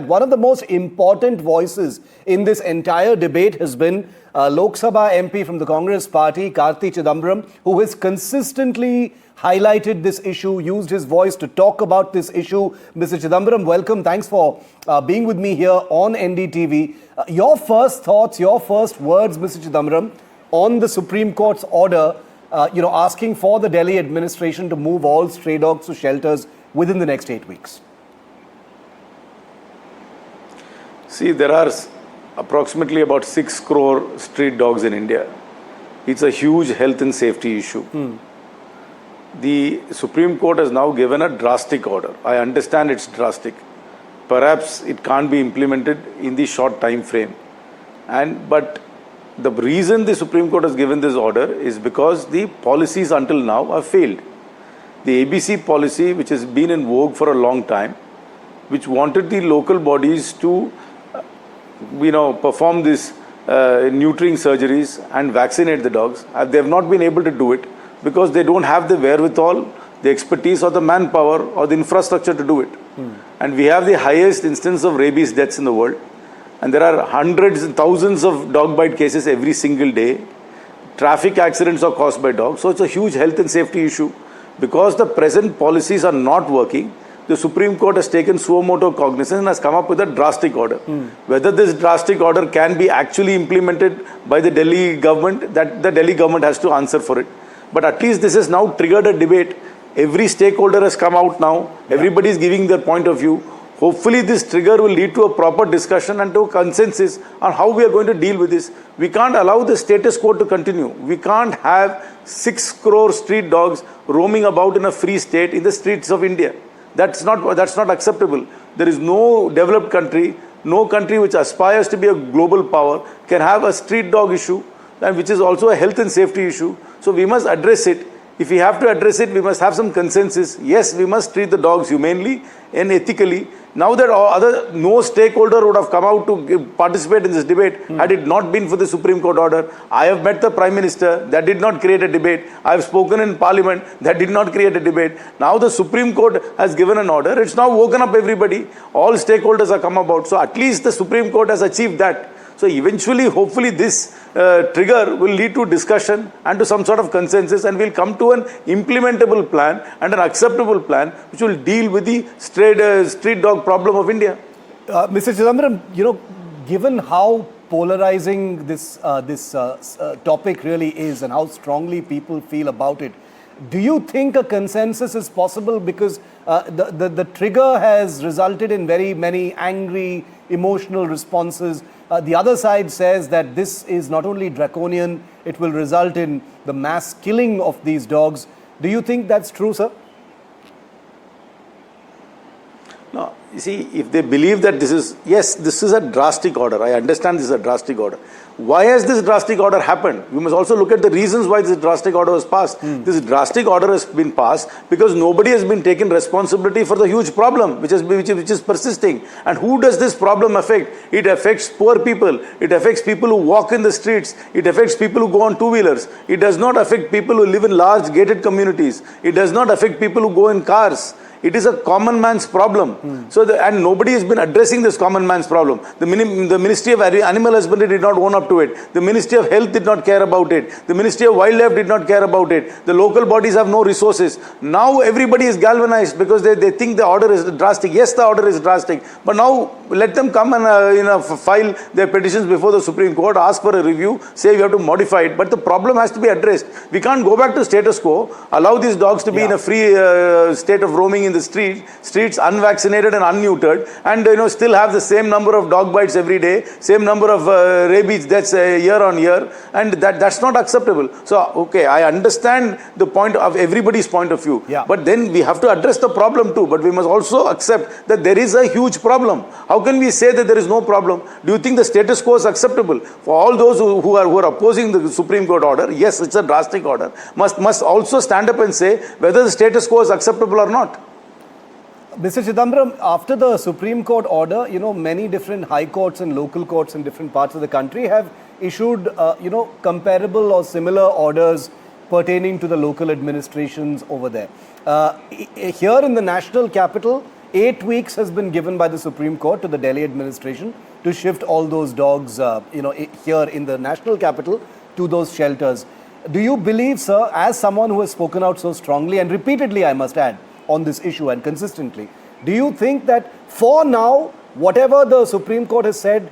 One of the most important voices in this entire debate has been Lok Sabha MP from the Congress party, Karti Chidambaram, who has consistently highlighted this issue, used his voice to talk about this issue. Mr. Chidambaram, welcome. Thanks for being with me here on NDTV. Your first thoughts, your first words, Mr. Chidambaram, on the Supreme Court's order, asking for the Delhi administration to move all stray dogs to shelters within the next 8 weeks. See, there are approximately about 6 crore street dogs in India. It's a huge health and safety issue. The Supreme Court has now given a drastic order. I understand it's drastic. Perhaps it can't be implemented in the short time frame. But the reason the Supreme Court has given this order is because the policies until now have failed. The ABC policy, which has been in vogue for a long time, which wanted the local bodies to perform these neutering surgeries and vaccinate the dogs. They have not been able to do it because they don't have the wherewithal, the expertise or the manpower or the infrastructure to do it. And we have the highest instance of rabies deaths in the world. And there are hundreds and thousands of dog bite cases every single day. Traffic accidents are caused by dogs. So it's a huge health and safety issue. Because the present policies are not working, the Supreme Court has taken suo motu cognizance and has come up with a drastic order. Whether this drastic order can be actually implemented by the Delhi government, that the Delhi government has to answer for it. But at least this has now triggered a debate. Every stakeholder has come out now. Everybody is giving their point of view. Hopefully this trigger will lead to a proper discussion and to a consensus on how we are going to deal with this. We can't allow the status quo to continue. We can't have 6 crore street dogs roaming about in a free state in the streets of India. That's not acceptable. There is no developed country, no country which aspires to be a global power can have a street dog issue, and which is also a health and safety issue. So we must address it. If we have to address it, we must have some consensus. Yes, we must treat the dogs humanely and ethically. Now that no stakeholder would have come out to participate in this debate had it not been for the Supreme Court order. I have met the Prime Minister. That did not create a debate. I have spoken in Parliament. That did not create a debate. Now the Supreme Court has given an order. It's now woken up everybody. All stakeholders have come about. So at least the Supreme Court has achieved that. So eventually, hopefully this trigger will lead to discussion and to some sort of consensus, and we'll come to an implementable plan and an acceptable plan which will deal with the street dog problem of India. Mr. Chidambaram, given how polarizing this topic really is and how strongly people feel about it, do you think a consensus is possible? Because the trigger has resulted in very many angry, emotional responses. The other side says that this is not only draconian, it will result in the mass killing of these dogs. Do you think that's true, sir? No, you see, if they believe that this is a drastic order. I understand this is a drastic order. Why has this drastic order happened? We must also look at the reasons why this drastic order was passed. This drastic order has been passed because nobody has been taken responsibility for the huge problem which is persisting. And who does this problem affect? It affects poor people. It affects people who walk in the streets. It affects people who go on two-wheelers. It does not affect people who live in large gated communities. It does not affect people who go in cars. It is a common man's problem. And nobody has been addressing this common man's problem. The Ministry of Animal Husbandry did not own up to it. The Ministry of Health did not care about it. The Ministry of Wildlife did not care about it. The local bodies have no resources. Now everybody is galvanized because they think the order is drastic. Yes, the order is drastic. But now let them come and file their petitions before the Supreme Court, ask for a review, say you have to modify it. But the problem has to be addressed. We can't go back to status quo, allow these dogs to be in a free state of roaming in the streets unvaccinated and unneutered, and still have the same number of dog bites every day, same number of rabies deaths year on year, and that's not acceptable. So okay, I understand the point of everybody's point of view, but then we have to address the problem too. But we must also accept that there is a huge problem. How can we say that there is no problem? Do you think the status quo is acceptable? For all those who are opposing the Supreme Court order, yes, it's a drastic order, must also stand up and say whether the status quo is acceptable or not. Mr. Chidambaram, after the Supreme Court order, many different high courts and local courts in different parts of the country have issued, comparable or similar orders pertaining to the local administrations over there. Here in the national capital, 8 weeks has been given by the Supreme Court to the Delhi administration to shift all those dogs, here in the national capital to those shelters. Do you believe, sir, as someone who has spoken out so strongly and repeatedly, I must add, on this issue and consistently, do you think that for now, whatever the Supreme Court has said,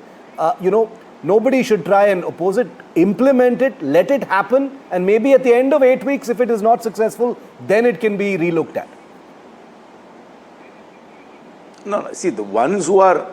nobody should try and oppose it, implement it, let it happen, and maybe at the end of 8 weeks, if it is not successful, then it can be relooked at? No, see, the ones who are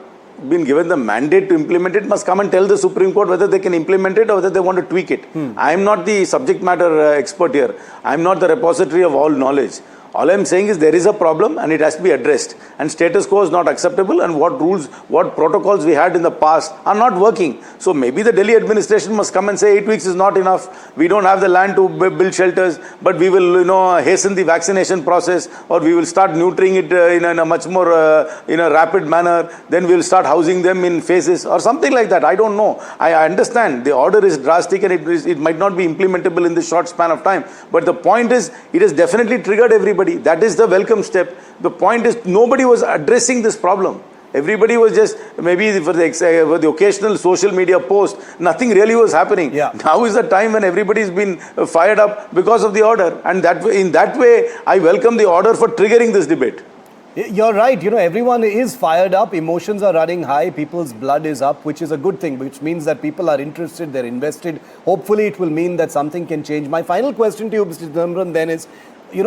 been given the mandate to implement it must come and tell the Supreme Court whether they can implement it or whether they want to tweak it. I am not the subject matter expert here. I am not the repository of all knowledge. All I am saying is there is a problem and it has to be addressed. And status quo is not acceptable, and what rules, what protocols we had in the past are not working. So maybe the Delhi administration must come and say 8 weeks is not enough. We don't have the land to build shelters, but we will hasten the vaccination process, or we will start neutering it in a much more in a rapid manner. Then we will start housing them in phases or something like that. I don't know. I understand the order is drastic and it might not be implementable in this short span of time. But the point is, it has definitely triggered everybody. That is the welcome step. The point is, nobody was addressing this problem. Everybody was just, maybe for the occasional social media post, nothing really was happening. Yeah. Now is the time when everybody's been fired up because of the order. And in that way, I welcome the order for triggering this debate. You're right. Everyone is fired up. Emotions are running high. People's blood is up, which is a good thing, which means that people are interested, they're invested. Hopefully, it will mean that something can change. My final question to you, Mr. Chidambaram, then is,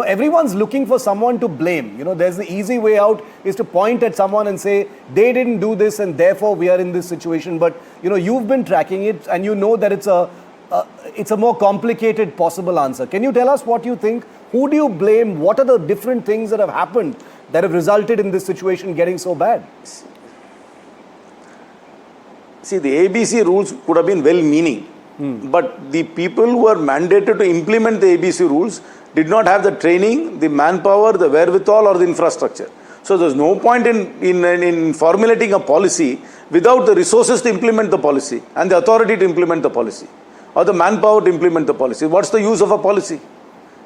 everyone's looking for someone to blame. There's the easy way out is to point at someone and say, they didn't do this and therefore we are in this situation. But, you've been tracking it and you know that it's a more complicated possible answer. Can you tell us what you think? Who do you blame? What are the different things that have happened that have resulted in this situation getting so bad? See, the ABC rules could have been well-meaning, but the people who are mandated to implement the ABC rules did not have the training, the manpower, the wherewithal, or the infrastructure. So there's no point in formulating a policy without the resources to implement the policy and the authority to implement the policy or the manpower to implement the policy. What's the use of a policy?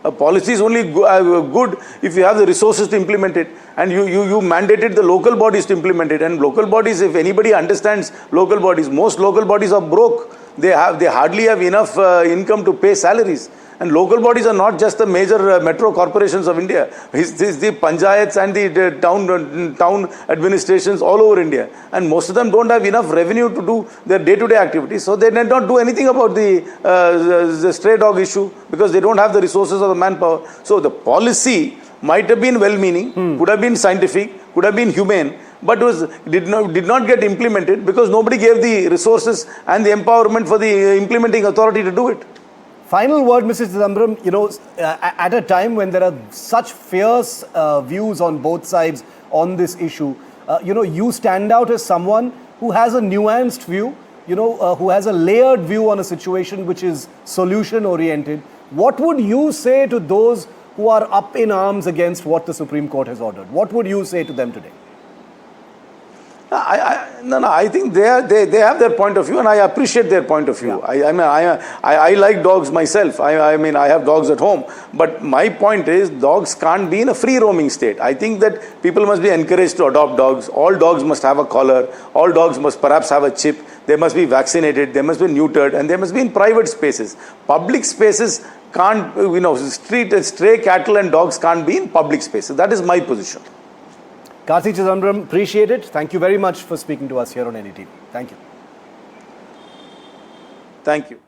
A policy is only good if you have the resources to implement it, and you mandated the local bodies to implement it. And local bodies, if anybody understands local bodies, most local bodies are broke. They hardly have enough income to pay salaries. And local bodies are not just the major metro corporations of India. It's the panchayats and the town administrations all over India. And most of them don't have enough revenue to do their day-to-day activities. So they did not do anything about the stray dog issue because they don't have the resources or the manpower. So the policy might have been well-meaning, could have been scientific, could have been humane, but did not get implemented because nobody gave the resources and the empowerment for the implementing authority to do it. Final word, Mr. Chidambaram, at a time when there are such fierce views on both sides on this issue, you stand out as someone who has a nuanced view, who has a layered view on a situation which is solution-oriented. What would you say to those who are up in arms against what the Supreme Court has ordered? What would you say to them today? I think they have their point of view, and I appreciate their point of view. Yeah. I like dogs myself. I have dogs at home. But my point is, dogs can't be in a free roaming state. I think that people must be encouraged to adopt dogs. All dogs must have a collar. All dogs must perhaps have a chip. They must be vaccinated. They must be neutered, and they must be in private spaces. Public spaces can't, stray cattle and dogs can't be in public spaces. That is my position. Karthi Chidambaram, appreciate it. Thank you very much for speaking to us here on NDTV. Thank you. Thank you.